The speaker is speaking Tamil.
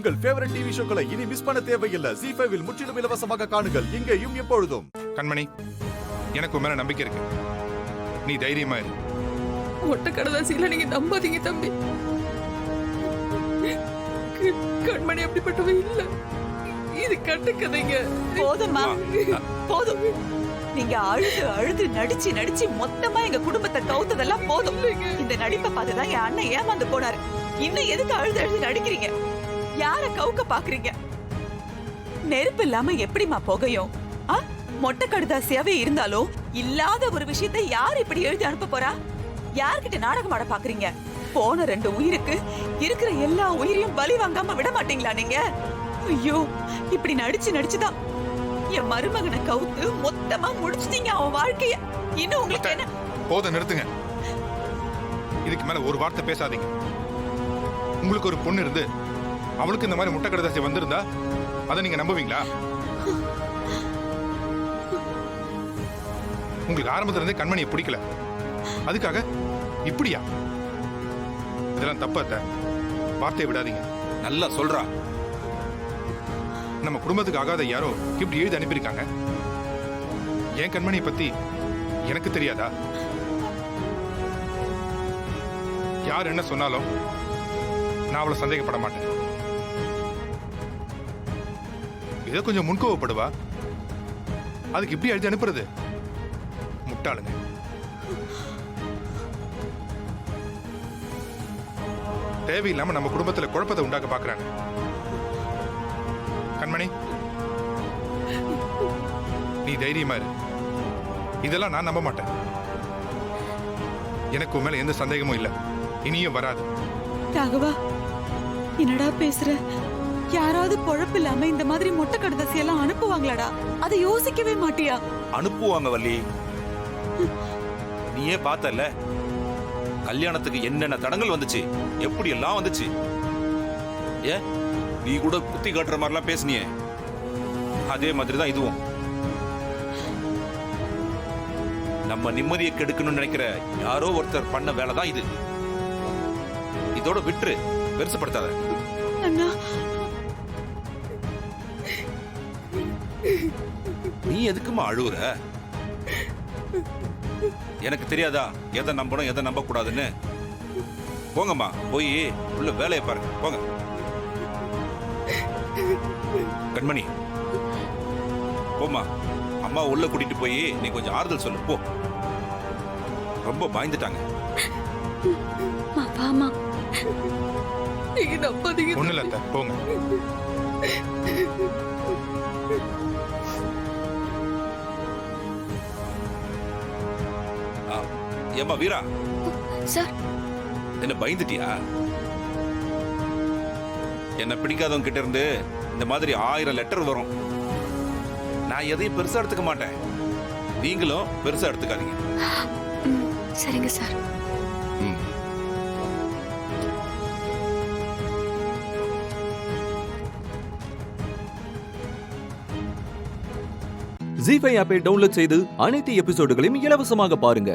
உங்கள் ஃபேவரட் டிவி ஷோக்களை இனி மிஸ் பண்ண தேவையில்லை. ZEE5 இல் முற்றிலும் இலவசமாக காணுங்கள். இங்கேயும் எப்பொழுதும். கண்மணி, எனக்கு உன் மேல நம்பிக்கை இருக்கு. நீ தைரியமா இரு. ஒட்ட கடதாசியில நீங்க நம்பாதீங்க தம்பி. கண்மணி அப்படிப்பட்டவ இல்ல. இது கட்டுக்கதைங்க. போதும்மா, போதும். நீங்க அழுது அழுது நடிச்சு நடிச்சு மொத்தமா எங்க குடும்பத்தை கவுத்ததெல்லாம் போதும். இந்த நடிப்பை பார்த்துதான் என் அண்ணன் ஏமாந்து போனாரு. இன்னும் எதுக்கு அழுது அழுது நடிக்கிறீங்க? யார கவுக்க பாக்குறீங்க? நெருப்பு இல்லாம எப்படிமா புகையும்? மொட்டை கடுதாசியாவே இருந்தாலும் இல்லாத ஒரு விஷயத்தை யார் இப்படி எழுதி அனுப்ப போறா? யார்கிட்ட நாடகம் ஆட பாக்குறீங்க? போன 2 உயிருக்கு இருக்கிற எல்லா உயிரையும் பலி வாங்காம விட மாட்டீங்களா நீங்க? ஐயோ, இப்படி நடிச்சு நடிச்சுதான் என் மருமகனை கவுத்து மொத்தமா முடிச்சிட்டீங்க அவன் வாழ்க்கைய. இன்னும் உங்களுக்கு என்ன? போதும், நிறுத்துங்க. இதுக்கு மேல ஒரு வார்த்தை பேசாதீங்க. உங்களுக்கு ஒரு பொண்ணு இருந்து அவளுக்கு இந்த மாதிரி முட்டை கடுதாசி வந்திருந்தா அதை நீங்க நம்புவீங்களா? உங்களுக்கு ஆரம்பத்துல இருந்தே கண்மணியை பிடிக்கல, அதுக்காக இப்படியா? இதெல்லாம் தப்பாத்த. வார்த்தையை விடாதீங்க. நல்லா சொல்றா. நம்ம குடும்பத்துக்கு ஆகாத யாரோ இப்படி எழுதி அனுப்பியிருக்காங்க. என் கண்மணியை பத்தி எனக்கு தெரியாதா? யார் என்ன சொன்னாலும் நான் அவளை சந்தேகப்பட மாட்டேன். இதை கொஞ்சம் முன்கோவப்படுவா, அதுக்கு இப்படி எழுதி அனுப்புறது முட்டாளுங்க. தேவையில்லாம நம்ம குடும்பத்துல குழப்பத்தை உண்டாக்க பாக்குறாங்க. கண்மணி, நீ தைரியமா இரு. இதெல்லாம் நான் நம்ப மாட்டேன். எனக்கு உன் மேல எந்த சந்தேகமும் இல்ல, இனியும் வராது. ராகவா, என்னடா பேசுற? யாராவது பொழப்பு இல்லாம இந்த மாதிரி மொட்டை கடுதாசி எல்லாம் அனுப்புவாங்களாடா? அதை யோசிக்கவே மாட்டியா? அனுப்புவாங்க வள்ளி. நீயே பார்த்தல, கல்யாணத்துக்கு என்னென்ன தடங்கள் வந்துச்சு, எப்படி எல்லாம் வந்துச்சு. ஏ, நீ கூட குத்தி காட்டுற மாதிரிலாம் பேசினியே, அதே மாதிரி தான் இதுவும். நம்ம நிம்மதியை கெடுக்கணும்னு நினைக்கிற யாரோ ஒருத்தர் பண்ண வேலை தான் இது. இதோட விட்டுரு, பெருசுப்படுத்தாத. அண்ணா, நீ எதுக்குமா அழுவுற? எனக்கு தெரியாதா எதை நம்பணும் எதை நம்ப கூடாதுன்னு? போங்கம்மா, போய் உள்ள வேலையை பாருங்க, போங்க. கண்மணி, போமா, அம்மா உள்ள கூட்டிட்டு போய் நீ கொஞ்சம் ஆறுதல் சொல்லு, போ. ரொம்ப பயந்துட்டாங்க. நீங்க நம்பாதீங்க. ஒண்ணு இல்ல, போங்க. ஏம்மா வீரா சார், என்ன பயந்துட்டியா? என்ன பிடிக்காதவங்க கிட்ட இருந்து இந்த மாதிரி 1000 லெட்டர் வரும். நான் எதையும் பெருசா எடுத்துக்க மாட்டேன், நீங்களும் பெருசா எடுத்துக்காதீங்க. சரிங்க சார். ZEE5 ஆப்பை டவுன்லோட் செய்து அனைத்து எபிசோடுகளையும் இலவசமாக பாருங்க.